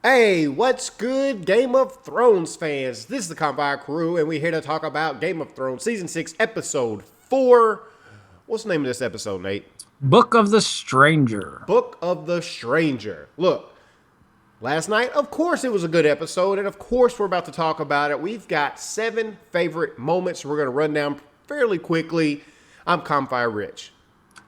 Hey, what's good, Game of Thrones fans? This is the Convoy Crew, and we're here to talk about Game of Thrones Season 6, Episode 4. What's the name of this episode, Nate? Book of the Stranger. Book of the Stranger. Look, last night, of course, it was a good episode, and of course, we're about to talk about it. We've got 7 favorite moments we're going to run down fairly quickly. I'm Convoy Rich.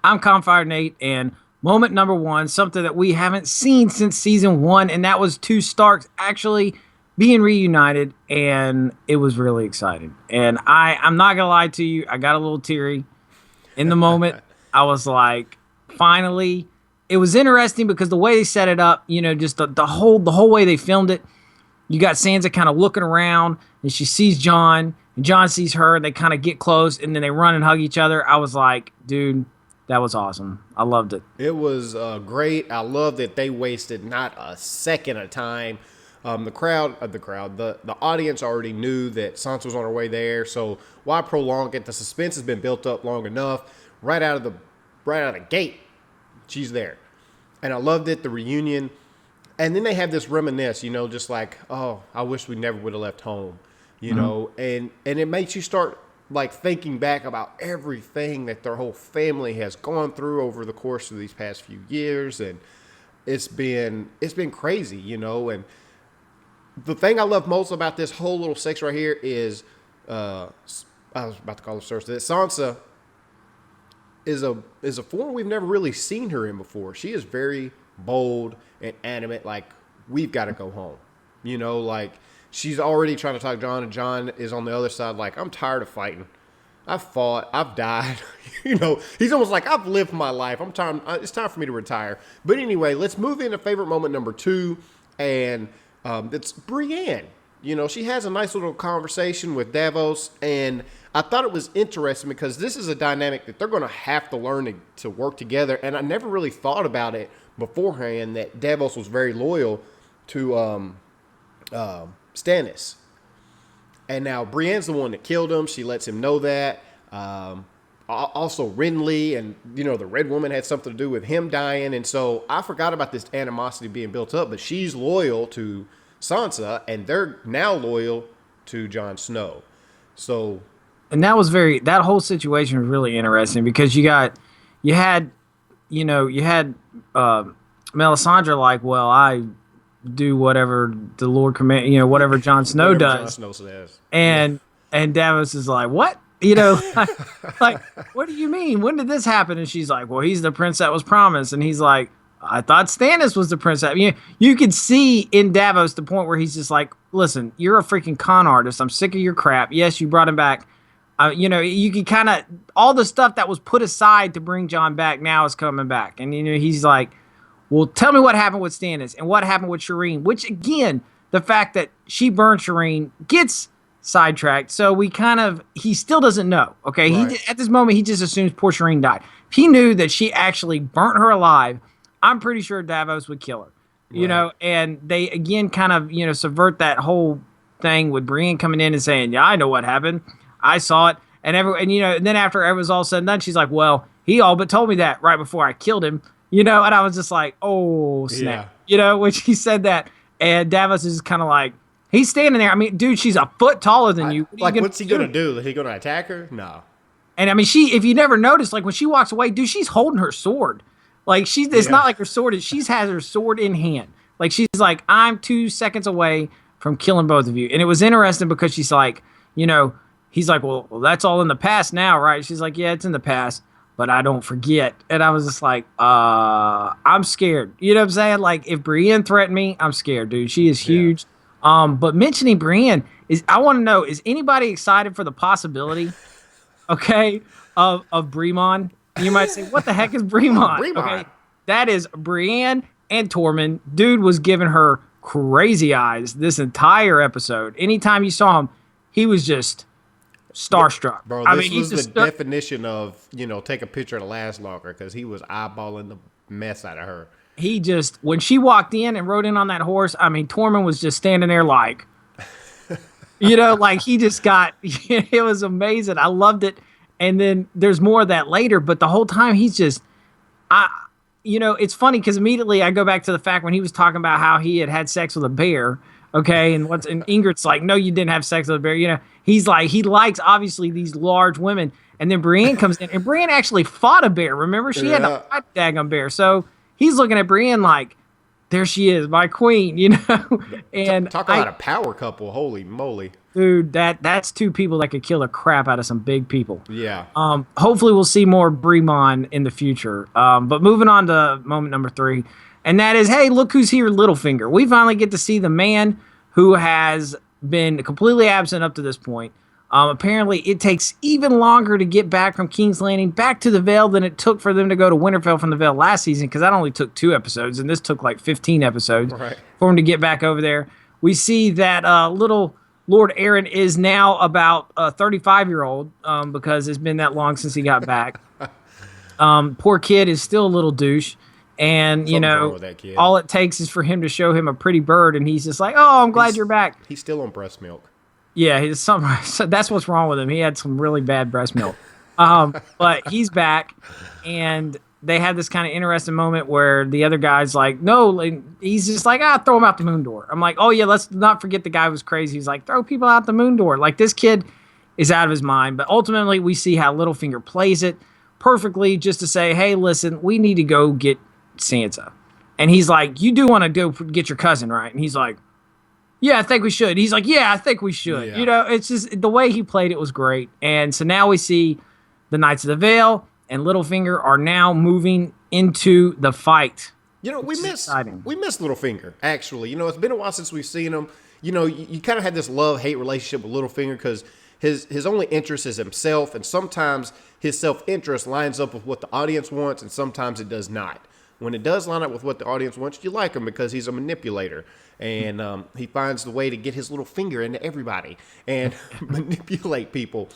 I'm Confire Nate, and moment number 1, something that we haven't seen since season 1, and that was two Starks actually being reunited, and it was really exciting. And I'm not gonna lie to you, I got a little teary in the moment. I was like, finally. It was interesting because the way they set it up, you know, just the whole way they filmed it. You got Sansa kind of looking around, and she sees Jon, and Jon sees her, and they kind of get close, and then they run and hug each other. I was like, dude, that was awesome. I loved it. It was great. I love that they wasted not a second of time. The audience already knew that Sansa was on her way there. So why prolong it? The suspense has been built up long enough. Right out of the gate, she's there, and I loved it. The reunion, and then they have this reminisce. You know, just like, oh, I wish we never would have left home. You know, and it makes you start like thinking back about everything that their whole family has gone through over the course of these past few years, and it's been crazy, you know. And the thing I love most about this whole little section right here is I was about to call her Cerse, that Sansa is a form we've never really seen her in before. She is very bold and animate, like, we've got to go home, you know, like she's already trying to talk Jon, and Jon is on the other side like, I'm tired of fighting. I've fought. I've died. You know, he's almost like, I've lived my life. It's time for me to retire. But anyway, let's move into favorite moment number 2, and it's Brienne. You know, she has a nice little conversation with Davos, and I thought it was interesting because this is a dynamic that they're going to have to learn to work together, and I never really thought about it beforehand that Davos was very loyal to Stannis. And now Brienne's the one that killed him. She lets him know that. Also, Renly and, you know, the Red Woman had something to do with him dying. And so I forgot about this animosity being built up. But she's loyal to Sansa, and they're now loyal to Jon Snow. So, And that whole situation was really interesting because you had Melisandre like, well, I do whatever the Lord command, you know, whatever Jon Snow does. Jon Snow says. And Davos is like, what? You know, like, what do you mean? When did this happen? And she's like, well, he's the prince that was promised. And he's like, I thought Stannis was the prince. You could see in Davos the point where he's just like, listen, you're a freaking con artist. I'm sick of your crap. Yes, you brought him back. You know, you can kind of, all the stuff that was put aside to bring Jon back now is coming back. And, you know, he's like, well, tell me what happened with Stannis and what happened with Shireen, which, again, the fact that she burned Shireen gets sidetracked. So he still doesn't know, okay? Right. At this moment, he just assumes poor Shireen died. If he knew that she actually burnt her alive, I'm pretty sure Davos would kill her, you know? And they, again, kind of, you know, subvert that whole thing with Brienne coming in and saying, yeah, I know what happened. I saw it. And then after it was all said and done, she's like, well, he all but told me that right before I killed him. You know, and I was just like, oh, snap. Yeah. You know, when she said that, and Davos is kind of like, he's standing there. I mean, dude, she's a foot taller than you. What's he going to do? Is he going to attack her? No. And I mean, if you never noticed, like when she walks away, dude, she's holding her sword. Like it's not like her sword she has her sword in hand. Like she's like, I'm 2 seconds away from killing both of you. And it was interesting because she's like, you know, he's like, well, that's all in the past now, right? She's like, yeah, it's in the past, but I don't forget. And I was just like, I'm scared. You know what I'm saying? Like, if Brienne threatened me, I'm scared, dude. She is huge. Yeah. But mentioning Brienne, I want to know, is anybody excited for the possibility, okay, of Bremon? You might say, what the heck is Bremon? Okay, that is Brienne and Tormund. Dude was giving her crazy eyes this entire episode. Anytime you saw him, he was just starstruck. Bro, this was the definition of, you know, take a picture to last longer, because he was eyeballing the mess out of her. He just, when she walked in and rode in on that horse, I mean, Tormund was just standing there like, you know, like he just got, it was amazing. I loved it. And then there's more of that later, but the whole time he's just, it's funny because immediately I go back to the fact when he was talking about how he had sex with a bear. Okay. And Ingrid's like, no, you didn't have sex with a bear. He's like, he likes obviously these large women. And then Brienne comes in, and Brienne actually fought a bear. Remember? She had to fight a daggone bear. So he's looking at Brienne like, there she is, my queen, And talk about a power couple. Holy moly. Dude, that's two people that could kill the crap out of some big people. Yeah. Hopefully we'll see more Bremon in the future. But moving on to moment number 3, and that is, hey, look who's here, Littlefinger. We finally get to see the man who has been completely absent up to this point. Apparently, it takes even longer to get back from King's Landing back to the Vale than it took for them to go to Winterfell from the Vale last season, because that only took 2 episodes, and this took like 15 episodes for him to get back over there. We see that little Lord Aaron is now about a 35-year-old because it's been that long since he got back. Poor kid is still a little douche. And, all it takes is for him to show him a pretty bird, and he's just like, oh, I'm glad you're back. He's still on breast milk. Yeah, so that's what's wrong with him. He had some really bad breast milk. But he's back, and they had this kind of interesting moment where the other guy's like, no, he's just like, throw him out the moon door. I'm like, oh, yeah, let's not forget the guy who was crazy. He's like, throw people out the moon door. Like, this kid is out of his mind. But ultimately, we see how Littlefinger plays it perfectly just to say, hey, listen, we need to go get Sansa. And he's like, you do want to go get your cousin, right? And he's like, yeah, I think we should. He's like, yeah, I think we should. Yeah. It's just the way he played it was great. And so now we see the Knights of the Vale and Littlefinger are now moving into the fight. We miss Littlefinger, actually. It's been a while since we've seen him. You kind of had this love-hate relationship with Littlefinger because his only interest is himself, and sometimes his self-interest lines up with what the audience wants, and sometimes it does not. When it does line up with what the audience wants, you like him because he's a manipulator. And he finds the way to get his little finger into everybody and manipulate people.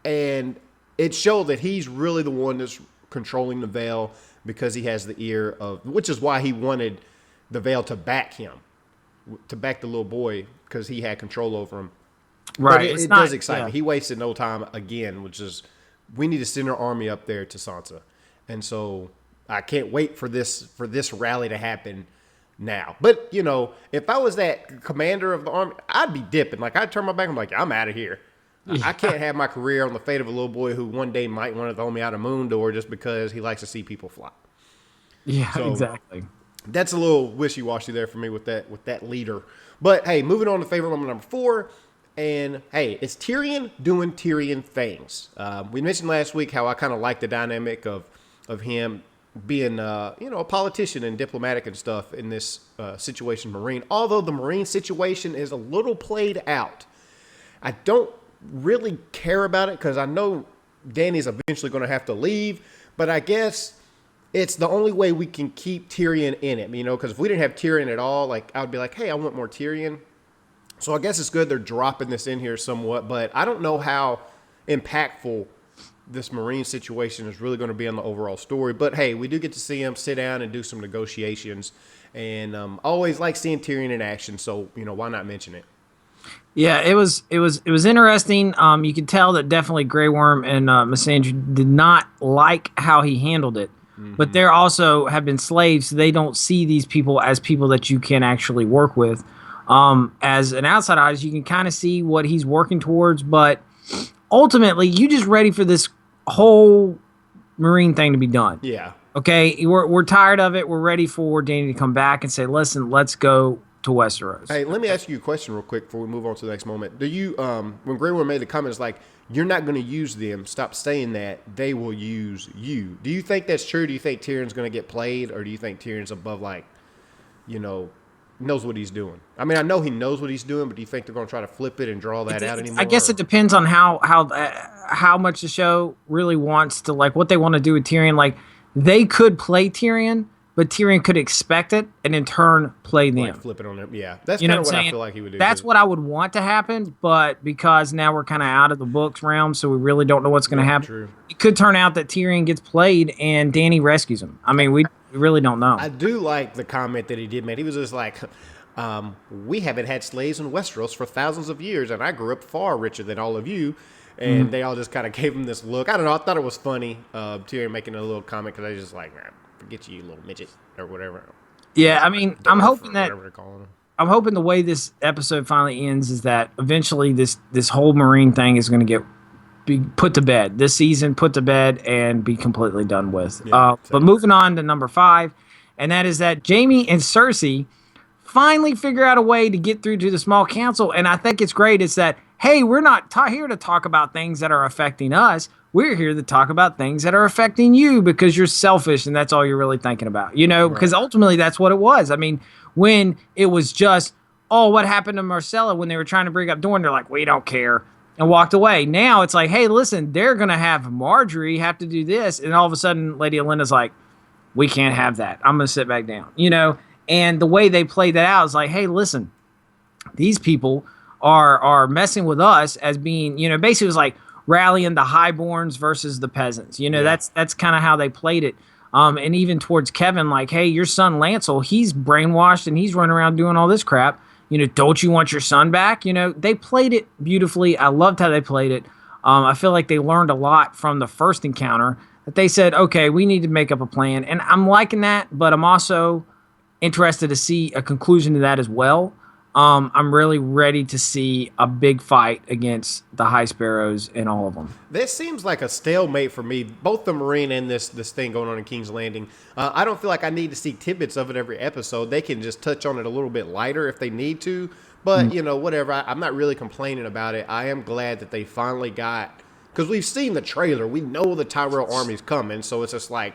And it showed that he's really the one that's controlling the Vale because he has the ear of, which is why he wanted the Vale to back him, to back the little boy, because he had control over him. Right. But it does excite me. He wasted no time again, which is, we need to send our army up there to Sansa. And so I can't wait for this rally to happen now. But, if I was that commander of the army, I'd be dipping. Like, I'd turn my back. I'm like, I'm out of here. Yeah. I can't have my career on the fate of a little boy who one day might want to throw me out a moon door just because he likes to see people fly. Yeah, so exactly. That's a little wishy-washy there for me with that leader. But, hey, moving on to favorite moment number 4. And, hey, it's Tyrion doing Tyrion things. We mentioned last week how I kind of like the dynamic of him being, a politician and diplomatic and stuff in this situation, Mereene. Although the Mereene situation is a little played out. I don't really care about it because I know Dany's eventually going to have to leave. But I guess it's the only way we can keep Tyrion in it, because if we didn't have Tyrion at all, like, I would be like, hey, I want more Tyrion. So I guess it's good they're dropping this in here somewhat. But I don't know how impactful this Mereene situation is really going to be on the overall story. But hey, we do get to see him sit down and do some negotiations, and always like seeing Tyrion in action. So why not mention it? Yeah, it was interesting. You could tell that definitely Grey Worm and Missandei did not like how he handled it. Mm-hmm. But they also have been slaves, so they don't see these people as people that you can actually work with. As an outside eyes, you can kind of see what he's working towards, but ultimately, you just ready for this whole Mereene thing to be done. Yeah. Okay, we're tired of it. We're ready for Dany to come back and say, listen, let's go to Westeros. Hey, let me ask you a question real quick before we move on to the next moment. Do you, when Grey Worm made the comments like, you're not going to use them, stop saying that, they will use you. Do you think that's true? Do you think Tyrion's going to get played? Or do you think Tyrion's above, knows what he's doing? I mean, I know he knows what he's doing, but do you think they're going to try to flip it and draw that out anymore? I guess it depends on how much the show really wants to, what they want to do with Tyrion. Like, they could play Tyrion, but Tyrion could expect it and in turn play them. Flip it on them. Yeah, that's kind of what I feel like he would do. That's what I would want to happen, but because now we're kind of out of the books realm, so we really don't know what's going to happen. True. It could turn out that Tyrion gets played and Dany rescues him. I mean, we really don't know. I do like the comment that he did make. He was just like, we haven't had slaves in Westeros for thousands of years, and I grew up far richer than all of you. And they all just kind of gave him this look. I don't know. I thought it was funny, Tyrion making a little comment, because I was just like, man, forget you little midget or whatever. Yeah, I mean, I'm hoping that whatever they're calling them. I'm hoping the way this episode finally ends is that eventually this whole Mereene thing is going to be put to bed. This season put to bed and be completely done with. Yeah, but moving on to number 5, and that is that Jaime and Cersei finally figure out a way to get through to the small council. And I think it's great. It's that, hey, we're not here to talk about things that are affecting us. We're here to talk about things that are affecting you because you're selfish and that's all you're really thinking about, because ultimately that's what it was. I mean, when it was just, oh, what happened to Marcella when they were trying to bring up Dorne, they're like, we don't care, and walked away. Now it's like, hey, listen, they're going to have Marjorie have to do this. And all of a sudden, Lady Olenna's like, we can't have that. I'm going to sit back down, And the way they played that out is like, hey, listen, these people are messing with us as being, basically it was like rallying the highborns versus the peasants. That's kind of how they played it. And even towards Kevin, like, hey, your son Lancel, he's brainwashed and he's running around doing all this crap. Don't you want your son back? They played it beautifully. I loved how they played it. I feel like they learned a lot from the first encounter that they said, okay, we need to make up a plan. And I'm liking that, but I'm also interested to see a conclusion to that as well. I'm really ready to see a big fight against the High Sparrows and all of them. This seems like a stalemate for me, both the Mereene and this thing going on in King's Landing. I don't feel like I need to see tidbits of it every episode. They can just touch on it a little bit lighter if they need to. But, whatever. I'm not really complaining about it. I am glad that they finally got... Because we've seen the trailer. We know the Tyrell Army's coming. So it's just like,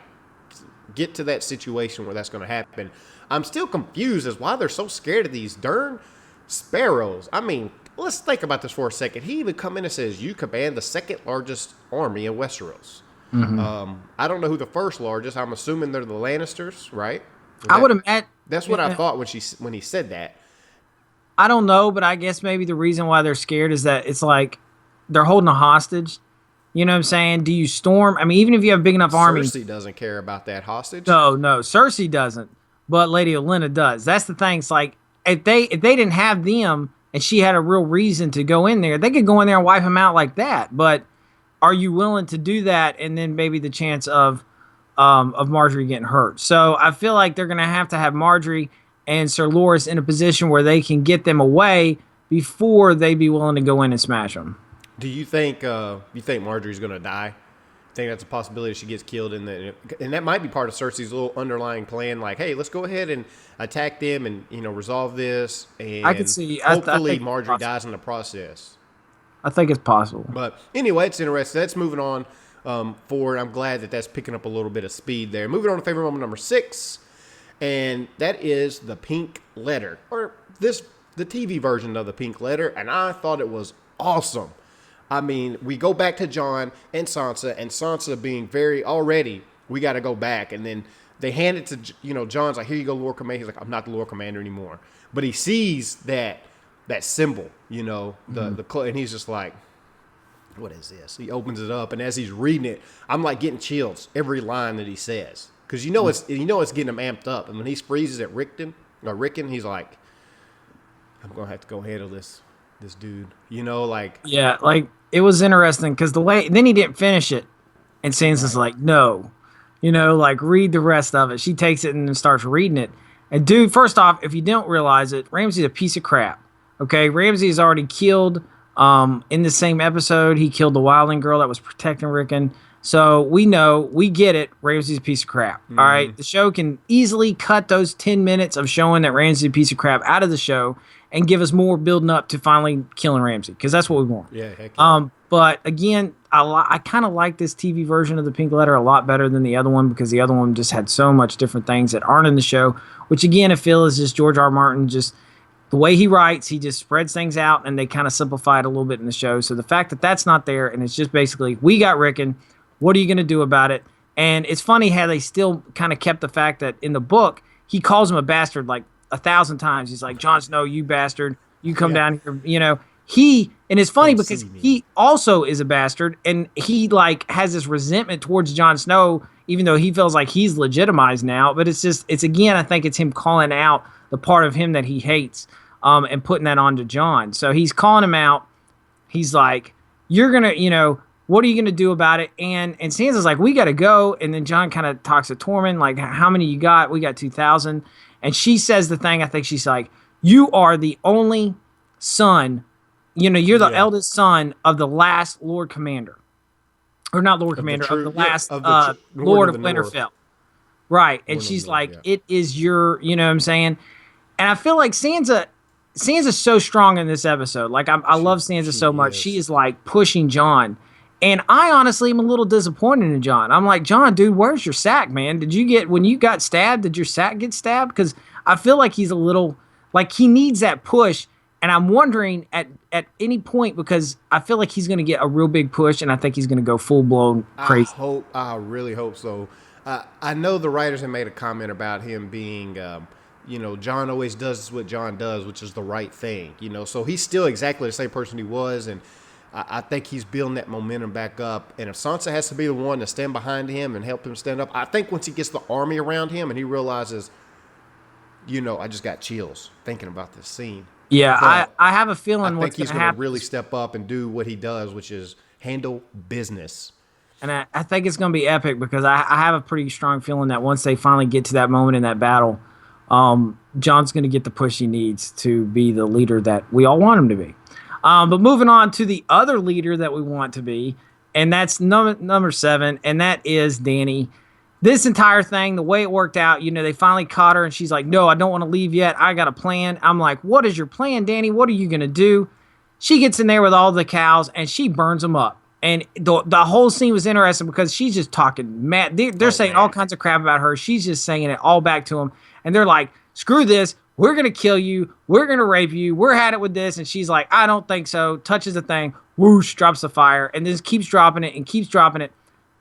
get to that situation where that's going to happen. I'm still confused as why they're so scared of these darn sparrows. I mean, let's think about this for a second. He even come in and says, you command the second largest army in Westeros. Mm-hmm. I don't know who the first largest. I'm assuming they're the Lannisters, right? I would imagine. That's what I thought when he said that. I don't know, but I guess maybe the reason why they're scared is that it's like they're holding a hostage. You know what I'm saying? Do you storm? I mean, even if you have a big enough army. Cersei doesn't care about that hostage. No, Cersei doesn't. But Lady Olenna does. That's the thing. It's like, if they didn't have them and she had a real reason to go in there, they could go in there and wipe them out like that. But are you willing to do that? And then maybe the chance of Marjorie getting hurt. So I feel like they're going to have Marjorie and Sir Loras in a position where they can get them away before they be willing to go in and smash them. Do you think Marjorie's going to die? Think that's a possibility she gets killed and that might be part of Cersei's little underlying plan, like, hey, let's go ahead and attack them and resolve this, and I could see hopefully Marjorie dies in the process. I think it's possible. But anyway, it's interesting. That's moving on forward. I'm glad that that's picking up a little bit of speed there. Moving on to favorite moment number 6, and that is the Pink Letter, or the TV version of the Pink Letter, and I thought it was awesome. I mean, we go back to Jon and Sansa being very already, we got to go back. And then they hand it to, Jon's like, here you go, Lord Commander. He's like, I'm not the Lord Commander anymore. But he sees that symbol, and he's just like, what is this? He opens it up. And as he's reading it, I'm like getting chills every line that he says. Because it's getting him amped up. And when he freezes at Rickon, he's like, I'm going to have to go handle this dude, Yeah, like, it was interesting because then he didn't finish it, and Sansa's like, no, read the rest of it. She takes it and then starts reading it. And dude, first off, if you don't realize it, Ramsey's a piece of crap. Okay, Ramsey is already killed. In the same episode, he killed the wildling girl that was protecting Rickon. So we get it. Ramsey's a piece of crap. Mm-hmm. All right, the show can easily cut those 10 minutes of showing that Ramsey's a piece of crap out of the show and give us more building up to finally killing Ramsey, because that's what we want. Yeah, heck yeah. But again, I kind of like this TV version of the Pink Letter a lot better than the other one, because the other one just had so much different things that aren't in the show, which again, I feel is just George R. R. Martin, just the way he writes, he just spreads things out and they kind of simplify it a little bit in the show. So the fact that that's not there and it's just basically, we got Rickon, what are you going to do about it? And it's funny how they still kind of kept the fact that in the book, he calls him a bastard like 1,000 times. He's like, Jon Snow, you bastard, you come down here, and it's funny because he also is a bastard, and he like has this resentment towards Jon Snow, even though he feels like he's legitimized now. But it's again, I think it's him calling out the part of him that he hates, and putting that onto Jon. So he's calling him out. He's like, you're gonna, What are you going to do about it? And Sansa's like, we got to go. And then Jon kind of talks to Tormund, like, how many you got? We got 2,000. And she says the thing, I think she's like, you are the only son, you're the eldest son of the last Lord Commander. Or not Lord Commander, of the last Lord of Winterfell. Right. And she's like, it is your, you know what I'm saying? And I feel like Sansa's so strong in this episode. Like, I love Sansa so much. She is like pushing Jon. And I honestly am a little disappointed in Jon. I'm like, Jon, dude, where's your sack, man? When you got stabbed, did your sack get stabbed? Because I feel like he's a little, like, he needs that push. And I'm wondering at any point, because I feel like he's going to get a real big push, and I think he's going to go full-blown crazy. I really hope so. I know the writers have made a comment about him being, Jon always does what Jon does, which is the right thing, So he's still exactly the same person he was, and I think he's building that momentum back up. And if Sansa has to be the one to stand behind him and help him stand up, I think once he gets the army around him and he realizes, I just got chills thinking about this scene. Yeah, I have a feeling I think he's going to really step up and do what he does, which is handle business. And I think it's going to be epic, because I have a pretty strong feeling that once they finally get to that moment in that battle, Jon's going to get the push he needs to be the leader that we all want him to be. But moving on to the other leader that we want to be, and that's number 7, and that is Dany. This entire thing, the way it worked out, they finally caught her, and she's like, no, I don't want to leave yet. I got a plan. I'm like, what is your plan, Dany? What are you going to do? She gets in there with all the cows, and she burns them up. And the whole scene was interesting because she's just talking mad. They're saying all kinds of crap about her. She's just saying it all back to them. And they're like, screw this. We're going to kill you. We're going to rape you. We're had it with this. And she's like, I don't think so. Touches the thing. Whoosh, drops the fire. And then keeps dropping it and keeps dropping it.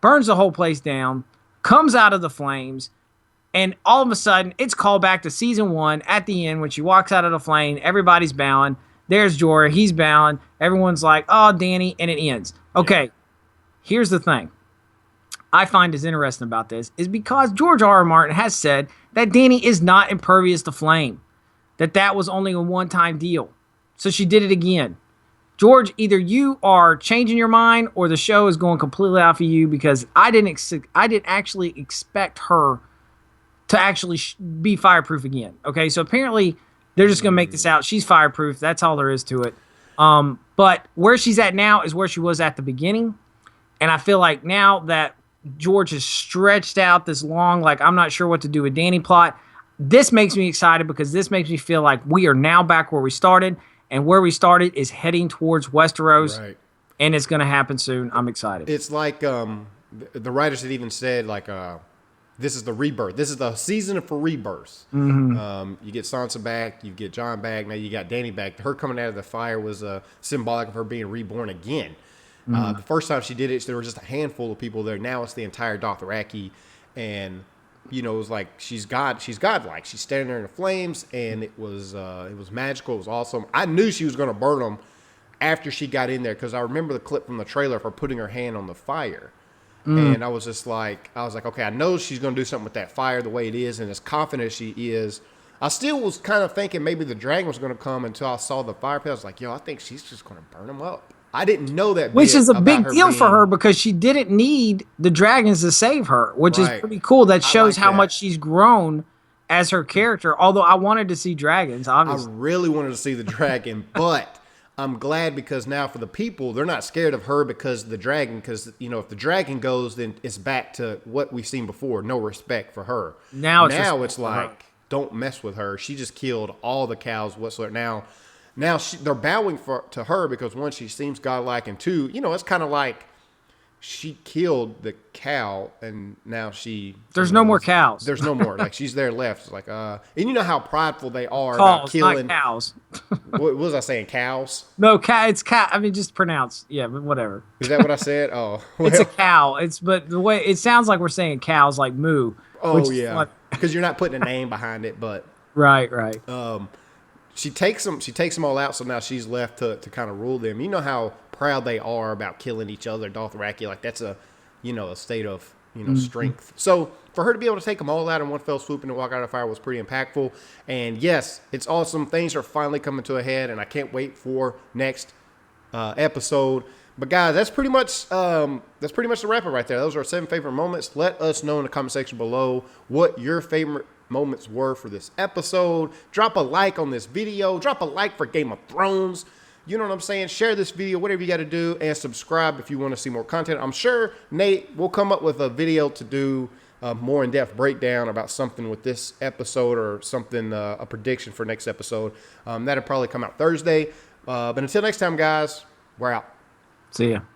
Burns the whole place down. Comes out of the flames. And all of a sudden, it's called back to season 1 at the end when she walks out of the flame. Everybody's bowing. There's Jorah. He's bowing. Everyone's like, oh, Dany. And it ends. Okay, here's the thing I find is interesting about this is because George R. R. Martin has said that Dany is not impervious to flame, that was only a one-time deal. So she did it again. George, either you are changing your mind or the show is going completely off of you, because I didn't actually expect her to actually be fireproof again. Okay, so apparently they're just going to make this out. She's fireproof. That's all there is to it. But where she's at now is where she was at the beginning. And I feel like now that George has stretched out this long, like, I'm not sure what to do with Dany plot, this makes me excited, because this makes me feel like we are now back where we started. And where we started is heading towards Westeros. Right. And it's going to happen soon. I'm excited. It's like the writers had even said, like, this is the rebirth. This is the season for rebirth. Mm-hmm. You get Sansa back. You get Jon back. Now you got Dany back. Her coming out of the fire was symbolic of her being reborn again. Mm-hmm. The first time she did it, there was just a handful of people there. Now it's the entire Dothraki. And, it was like she's godlike. She's standing there in the flames, and it was magical. It was awesome. I knew she was going to burn them after she got in there, because I remember the clip from the trailer of her putting her hand on the fire. And I was like, okay, I know she's going to do something with that fire the way it is, and as confident as she is, I still was kind of thinking maybe the dragon was going to come until I saw the fire pit. I was like, I think she's just going to burn them up. I didn't know that. Which is a big deal for her, because she didn't need the dragons to save her, which is pretty cool. That shows how much she's grown as her character, although I wanted to see dragons, obviously. I really wanted to see the dragon, but I'm glad, because now for the people, they're not scared of her because of the dragon. Because, if the dragon goes, then it's back to what we've seen before. No respect for her. Now it's like, don't mess with her. She just killed all the cows whatsoever. Now they're bowing to her, because one, she seems godlike, and two, it's kind of like she killed the cow, and now there's no more cows. There's no more. Like, she's there left. It's like, and you know how prideful they are about killing not cows. What was I saying? Cows? No, it's cow. I mean, just pronounce. Yeah, but whatever. Is that what I said? Oh, well. It's a cow. But the way it sounds like we're saying cows, like moo. Oh yeah, because you're not putting a name behind it, but right. She takes them all out, so now she's left to kind of rule them. You know how proud they are about killing each other, Dothraki. Like, that's a state of strength. So for her to be able to take them all out in one fell swoop and walk out of the fire was pretty impactful. And yes, it's awesome. Things are finally coming to a head, and I can't wait for next episode. But guys, that's pretty much the wrap up right there. Those are our 7 favorite moments. Let us know in the comment section below what your favorite moments were for this episode. Drop a like on this video. Drop a like for Game of Thrones. You know what I'm saying? Share this video, whatever you got to do, and subscribe if you want to see more content. I'm sure Nate will come up with a video to do a more in-depth breakdown about something with this episode or something, a prediction for next episode. That'll probably come out Thursday. But until next time, guys, we're out. See ya.